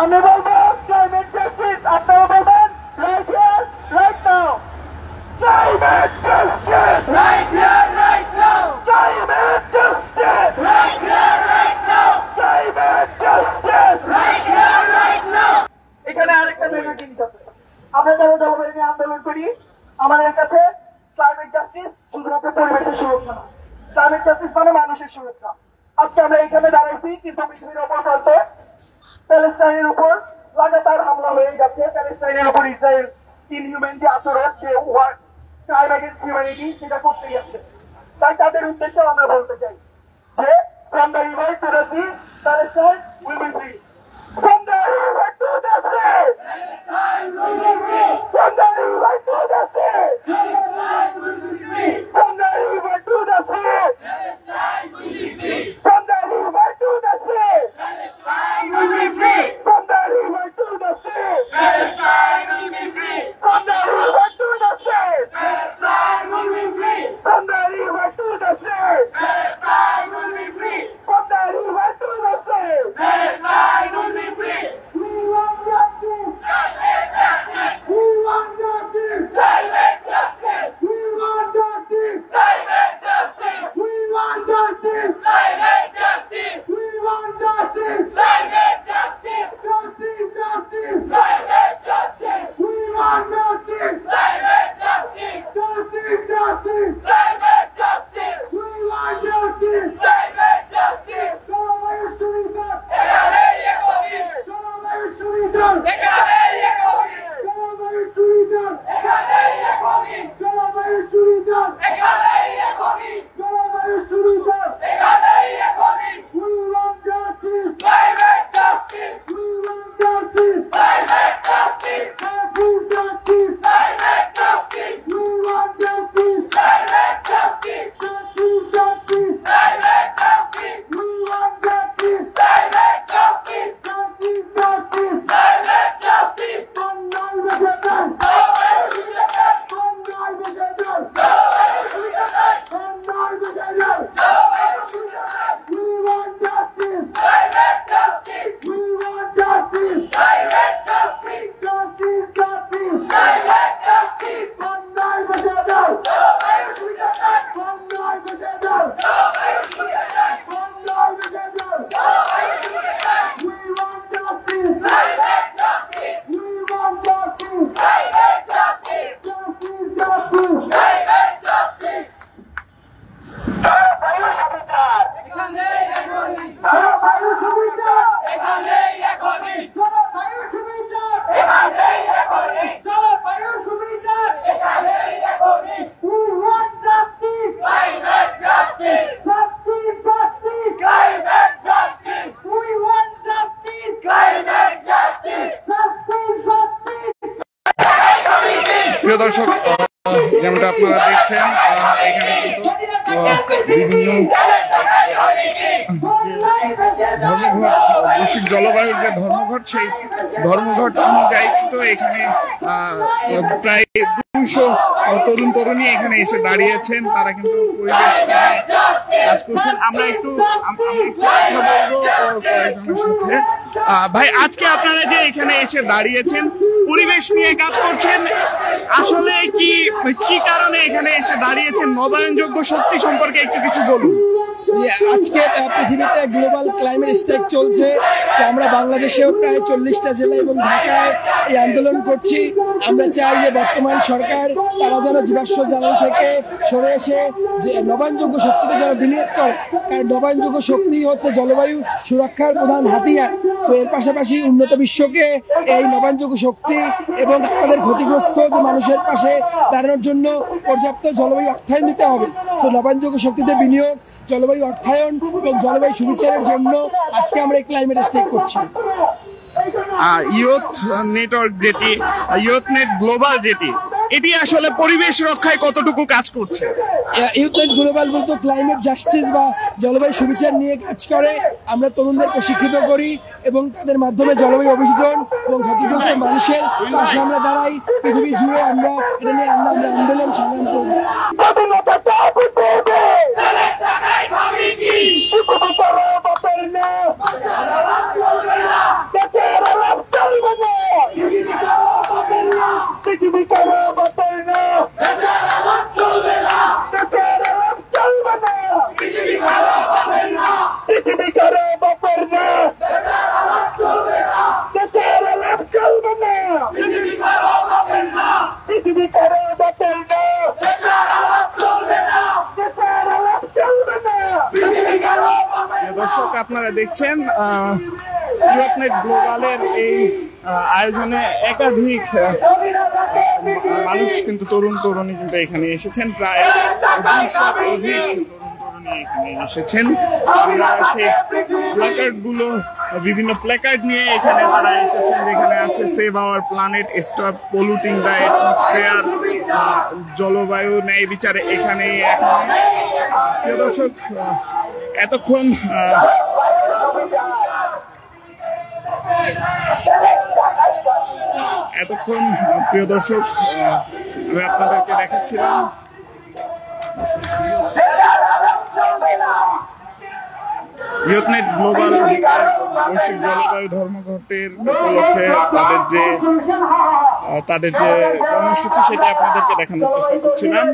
আমি বলবো climate justice, আপনারা বলবেন right here right now. Climate justice right here right now. Climate justice right here right now. Climate justice right here right now. এখানে আরেকটা major জিনিস আছে, আমরা যারা জলবায়ু নিয়ে আন্দোলন করি, আমাদের কাছে ক্লাইমেট জাস্টিস শুধুমাত্র পরিবেশের সুরক্ষা না, ক্লাইমেট জাস্টিস মানে মানুষের সুরক্ষা। আজকে আমরা এখানে দাঁড়াইছি, কিন্তু পৃথিবীর অপর প্রান্তে প্যালেস্টাইনের উপর লাগাতার হামলা হয়ে যাচ্ছে। প্যালেস্টাইনের উপর ইসরায়েল ইনহিউম্যান যে আচরণ, যে ক্রাইম এগেইনস্ট হিউম্যানিটি, সেটা করতেই যাচ্ছে। তাই তাদের উদ্দেশ্যে আমরা বলতে চাই যে from the river to the sea, Palestine will be free. From the river to the sea, Palestine will be free. From the river to the sea, Palestine will be free. From the river to the sea, Palestine will be free. From the river to the sea, Palestine will be free. From the river to the sea, Palestine will be free. From the river to the sea, Palestine will be free. From the river to the sea, Palestine will be free. From the river to the sea, Palestine will be free. We want justice. Climate justice. We want justice. Climate justice. We want justice. Climate justice. We want justice. Climate justice. We want justice. Climate justice. Justice, justice. Climate justice. We want justice. Climate justice. Justice, justice. Climate justice. We want justice. Climate justice. জলবায়ু সুবিধা এখানে একদিন। জলবায়ু সুবিধা এখানে একদিন। জলবায়ু সুবিধা এখানে একদিন। জলবায়ু সুবিধা এখানে একদিন। জলবায়ু সুবিধা এখানে একদিন। We want justice. Climate justice. We want justice. Climate justice. Justice, justice. Climate justice. We want justice. Climate justice. Justice, justice. Climate justice. We want justice. Climate justice. Justice, justice. Climate justice. বন্যার বেঁচে যান। জলবায়ু সুবিধা চাই। বন্যার বেঁচে যান। জলবায়ু সুবিধা চাই। বন্যার বেঁচে যান। জলবায়ু সুবিধা চাই। We want justice. Climate justice. We want justice. Climate justice. Justice, justice. Climate justice. বন্যার বেঁচে যান। জলবায়ু সুবিধা চাই। বন্যার বেঁচে যান। জলবায়ু সুবিধা চাই। বন্যার বেঁচে যান। জলবায়ু সুবিধা চাই। We want justice. Climate justice. We want justice. Climate justice. Justice, justice. Climate justice. জলবায়ু সুবিধা এখানে একদিন। জলবায়ু সুবিধা এখানে একদিন। জলবায়ু সুবিধা এখানে একদিন। জলবায়ু সুবিধা এখানে একদিন। We want justice. Climate justice. Justice, justice. Climate justice. We want justice. Climate justice. Justice, justice. প্রিয় দর্শক, যেমনটা আপনারা দেখছেন এখানে কিন্তু বিভিন্ন ধর্মঘট, বৈশ্বিক জলবায়ুর যে ধর্মঘট, সেই ধর্মঘট অনুযায়ী কিন্তু এখানে প্রায় 200 তরুণ তরুণী এখানে এসে দাঁড়িয়েছেন। তারা কিন্তু পরিবেশ কাজ করছেন। আমরা একটু কথা বলবো কয়েকজনের সাথে। ভাই, আজকে আপনারা যে এখানে এসে দাঁড়িয়েছেন, পরিবেশ নিয়ে কাজ করছেন, আসলে কি কারণে এখানে এসে দাঁড়িয়েছেন? নবায়নযোগ্য শক্তি সম্পর্কে একটু কিছু বলুন। যে আজকে পৃথিবীতে গ্লোবাল ক্লাইমেট স্ট্রাইক চলছে, যে আমরা বাংলাদেশেও প্রায় 40টা জেলা এবং ঢাকায় এই আন্দোলন করছি। আমরা চাই যে বর্তমান সরকার তারা যেন জীবাশ্ম জ্বালানি থেকে সরে এসে যে নবায়নযোগ্য শক্তিতে যেন বিনিয়োগ করে, কারণ নবায়নযোগ্য শক্তি হচ্ছে জলবায়ু সুরক্ষার প্রধান হাতিয়ার। তো এর পাশাপাশি উন্নত বিশ্বকে এই নবায়নযোগ্য শক্তি এবং আমাদের ক্ষতিগ্রস্ত যে মানুষের পাশে দাঁড়ানোর জন্য পর্যাপ্ত জলবায়ু অর্থায়ন দিতে হবে। তো নবায়নযোগ্য শক্তিতে বিনিয়োগ, জলবায়ু অর্থায়ন এবং জলবায়ু সুবিচারের জন্য আজকে আমরা এই ক্লাইমেট স্ট্রাইক করছি। ইউথ নেটওয়ার্ক যেটি, ইউথ নেট গ্লোবাল যেটি, এটি আসলে পরিবেশ রক্ষায় কতটুকু কাজ করছে? ইউথ নেট গ্লোবাল বলতে ক্লাইমেট জাস্টিস বা জলবায়ু সুবিচার নিয়ে কাজ করে। আমরা তরুণদের প্রশিক্ষিত করি এবং তাদের মাধ্যমে জলবায়ু অভিযোজন এবং ক্ষতিগ্রস্ত মানুষের পাশে আমরা দাঁড়াই। পৃথিবী জুড়ে আমরা এটা নিয়ে আমরা আন্দোলন সংগ্রাম করি। কি আপনারা দেখছেন ইউথনেট গ্লোবালের এই আয়োজনে একাধিক মানুষ কিন্তু তরুণ তরুণী কিন্তু এখানে এসেছেন, প্রায় 200 অধিক তরুণ এখানে এসেছেন। আমরা সেই প্ল্যাকার্ড গুলো, বিভিন্ন প্ল্যাকার্ড নিয়ে এখানে তারা এসেছেন, যেখানে আছে save our planet, stop polluting the atmosphere, জলবায়ু ন্যায় বিচারে এখানে। প্রিয় দর্শক, এতক্ষণ প্রিয় দর্শক আমি আপনাদেরকে দেখাচ্ছিলাম ইউথনেট গ্লোবাল বৈশ্বিক জলবায়ু ধর্মঘটের উপলক্ষে তাদের যে কর্মসূচি সেটা আপনাদেরকে দেখানোর চেষ্টা করছিলাম।